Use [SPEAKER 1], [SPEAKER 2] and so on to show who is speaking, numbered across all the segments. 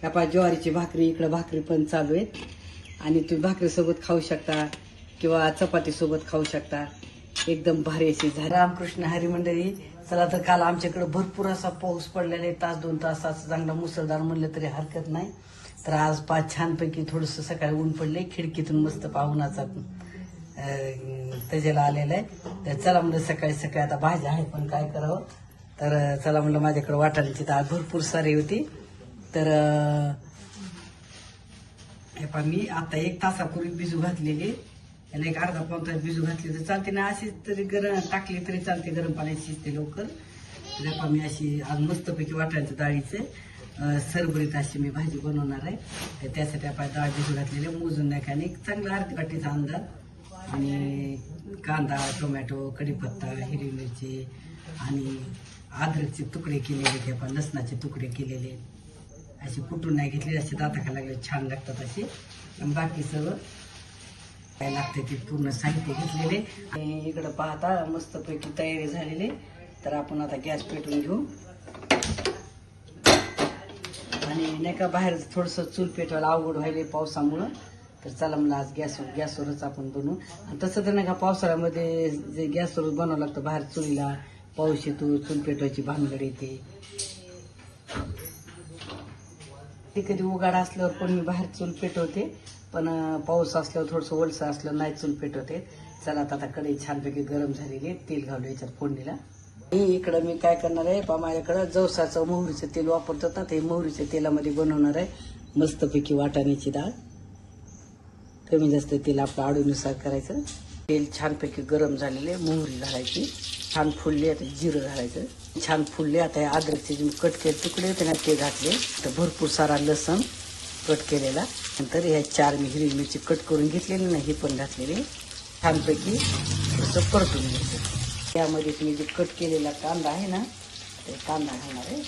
[SPEAKER 1] त्यापा ज्वारीची भाकरी इकडे भाकरी पण चालू आहेत आणि तुम्ही भाकरी सोबत खाऊ शकता किंवा चपाती सोबत खाऊ शकता. एकदम भारी अशी झाली. रामकृष्ण हरी मंडळी, चला तर काल आमच्याकडे भरपूर असा पाऊस पडलेला आहे. तास दोन तास असं चांगला मुसळधार म्हणलं तरी हरकत नाही. तर आज छानपैकी थोडंसं सकाळी ऊन पडले, खिडकीतून मस्त पाहुणाचा त्याच्याला आलेला आहे. तर चला म्हणलं सकाळी सकाळी आता भाज्या आहे पण काय करावं. तर चला म्हणलं माझ्याकडे वाटाण्याची डाळ भरपूर सारी होती. तर मी आता 1 तासापूर्वी भिजू घातलेली, याला एक अर्धा पाऊण तास भिजू घातली तर चालते ना. अशी तरी गरम टाकली तरी चालते, गरम पाण्यात शिजते लवकर. तर मी अशी आज मस्तपैकी वाटाण्याच्या डाळीचे सरभरीत अशी मी भाजी बनवणार आहे. तर त्यासाठी आपण डाळ भिजू घातलेली, मोजून नाही काय चांगला अर्धी वाटीचा अंदाज आणि कांदा, टोमॅटो, कढीपत्ता, हिरवी मिरची आणि अद्रकचे तुकडे केलेले, ते आपण लसणाचे तुकडे केलेले, असे कुठून नाही घेतले, असे दाताखा लागले छान लागतात असे. आणि बाकी सगळं काय लागते ते पूर्ण साहित्य घेतलेले. आणि इकडं पाहता मस्तपैकी तयारी झालेली. तर आपण आता गॅस पेटवून घेऊ आणि नाही का बाहेर थोडंसं चूल पेटवायला अवघड व्हायला पावसामुळं. तर चला म्हणलं आज गॅसवरच आपण बनवू. आणि तसं तर नाही का पावसाळ्यामध्ये जे गॅसवरच बनावं लागतं, बाहेर चुलीला पाऊस येतो, चूल पेटवायची भानगड येते. कधी उघाड असल्यावर पण मी बाहेर चूल पेटवते, पण पाऊस असल्यावर थोडंसं ओलसं असलं नाही चूल पेटवते. चला आता कढई छानपैकी गरम झालेली, तेल घालू याच्यात फोडणीला. इकडं मी काय करणार आहे माझ्याकडं जवसाचं मोहरीचं तेल वापरतात ना, ते मोहरीच्या तेलामध्ये बनवणार आहे मस्तपैकी वाटाण्याची डाळ. कमी जास्त तेल आपल्या आवडीनुसार करायचं. तेल छानपैकी गरम झालेले, मोहरी घालायची, छान फुलले, आता जिरं घालायचं, छान फुलले. आता या अद्रकचे जे कट केले तुकडे होते ना ते घातले. तर भरपूर सारा लसण कट केलेला, नंतर ह्या 4 मी हिरवी मिरची कट करून घेतलेली ना, हे पण घातलेले. छानपैकी थोडंसं परतून घ्यायचं. त्यामध्ये मी जे कट केलेला कांदा आहे ना, ते कांदा घालणार आहे.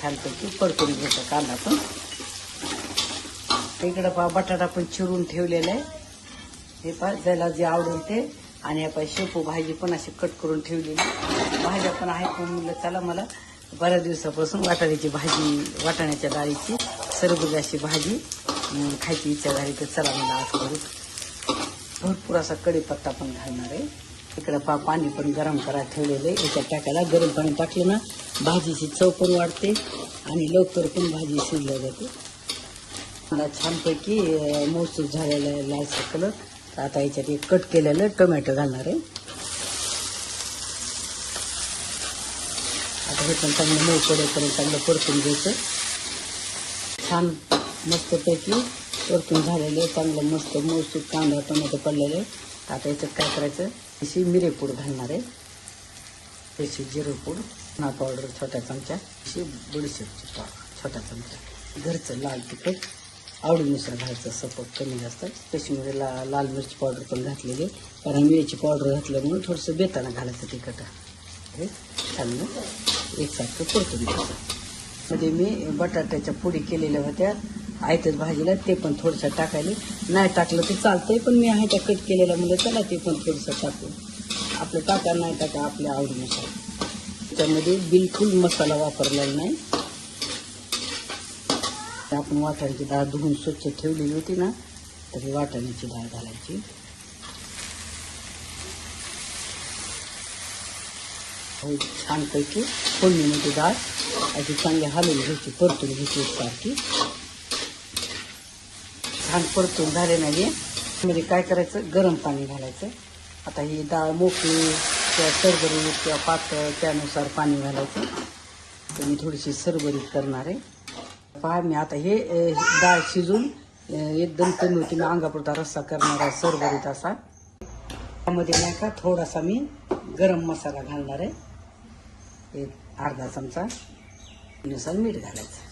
[SPEAKER 1] छानपैकी परतून घ्यायचा कांदा पण. इकडं बटाटा पण चिरून ठेवलेला आहे, हे ज्याला जे आवडेल ते. आणि आपण शेपू भाजी पण अशी कट करून ठेवलेली, भाज्या पण आहेत. पण म्हणलं चला मला बऱ्याच दिवसापासून वाटाण्याची भाजी, वाटाण्याच्या डाळीची सरबत अशी भाजी खायची इच्छा झाली. तर चला मला आज करू. भरपूर असा कढीपत्ता पण घालणार आहे. इकडं पाणी पण गरम करायला ठेवलेलं आहे, याच्यात टाकायला. गरम पाणी टाकलं ना भाजीची चव पण वाढते आणि लवकर पण भाजी शिजल्या जाते. मला छानपैकी मोसूर झालेला आहे लालसा कलर. तर आता याच्यात एक कट केलेलं टोमॅटो घालणार आहे. आता हे पण चांगलं मऊ पडेपर्यंत चांगलं परतून घ्यायचं. छान मस्तपैकी परतून झालेलं आहे, चांगलं मस्त मोसूर कांदा टोमॅटो पडलेलं आहे. आता याच्यात काय करायचं, अशी मिरेपूड घालणार आहे, तशी जिरेपूड, धना पावडर छोटा चमचा, अशी बडीशेपची पावडर छोटा चमचा, घरचं लाल तिखट आवडीनुसार घालायचं, सपक कमी जास्त. कश्मीरी लाल मिरची पावडर पण घातलेली, कारण मिरची पावडर घातल्यामुळे थोडंसं बेताना घालायचं तिखट. हे छान एकसारखं परतून घ्यायचं. मध्ये मी बटाट्याच्या पुडी केलेल्या होत्या आयतच भाजीला, ते पण थोडंसं टाकायला. नाही टाकलं ते चालतंय, पण मी आहे त्या कट केलेल्या म्हणजे चला ते पण थोडंसं टाकू. आपलं टाका नाही टाका आपल्या आवडीनुसार. त्याच्यामध्ये बिलकुल मसाला वापरलेला नाही. आपण वाटाण्याची डाळ धुवून स्वच्छ ठेवलेली होती ना, तर ही वाटाण्याची डाळ घालायची. हो छानपैकी फोडणीमध्ये डाळ अशी चांगली हलवून घ्यायची, परतून घ्यायची एकसारखी. छान परतून झाले नाही म्हणजे काय करायचं, गरम पाणी घालायचं. आता ही डाळ मोकळी किंवा सरभरीत किंवा पातळ त्यानुसार पाणी घालायचं. तर मी थोडीशी सरभरीत करणार आहे. पहा मी आता हे डाळ शिजून एकदम कमी होती, मी अंगापुरता रस्सा करणार आहे सरभरीत असा. त्यामध्ये नाही का थोडासा मी गरम मसाला घालणार आहे, एक अर्धा चमचा, नुसार मीठ घालायचं.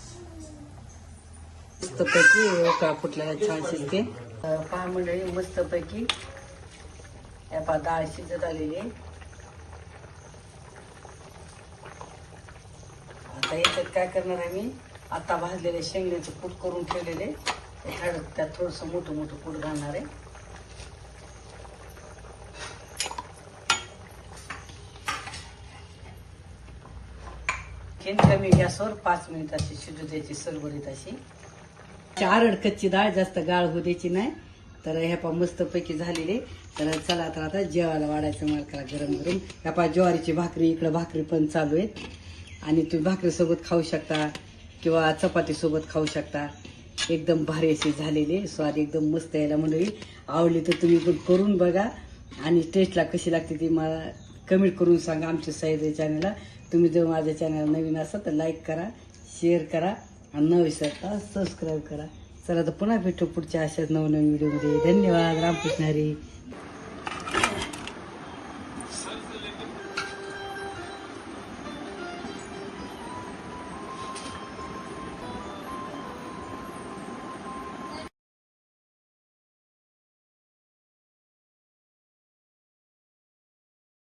[SPEAKER 1] मस्तपैकी उकळा फुटल्याला छान शिजते. पहा मंडळी मस्तपैकी या डाळ शिजत आलेली आहे. आता याच्यात काय करणार आहे, मी आता भाजलेले शेंगण्याचं कूट करून ठेवलेले, त्यात थोडंसं मोठं मोठं कूट घालणार आहे. आणखीन कमी गॅसवर 5 मिनिट अशी शिजू द्यायची सरभरीत अशी. आरड कच्ची डाळ जास्त गाळ होऊ द्यायची नाही. तर ह्या पा मस्तपैकी झालेली. तर चला तर आता जेवायला वाढायचं मला गरम गरम. ह्या पा ज्वारीची भाकरी, इकडं भाकरी पण चालू आहेत आणि तुम्ही भाकरीसोबत खाऊ शकता किंवा चपातीसोबत खाऊ शकता. एकदम भारी अशी झालेली, स्वाद एकदम मस्त यायला. मंडळी आवडली तर तुम्ही पण करून बघा आणि टेस्टला कशी लागते ती मला कमेंट करून सांगा आमच्या सह्याद्री चॅनलला. तुम्ही जर माझ्या चॅनल नवीन असाल तर लाईक करा, शेअर करा आणि न विसरता सबस्क्राईब करा. चला तर पुन्हा भेटू पुढच्या अशाच नवनवीन व्हिडिओमध्ये. धन्यवाद. रामकृष्ण हरी.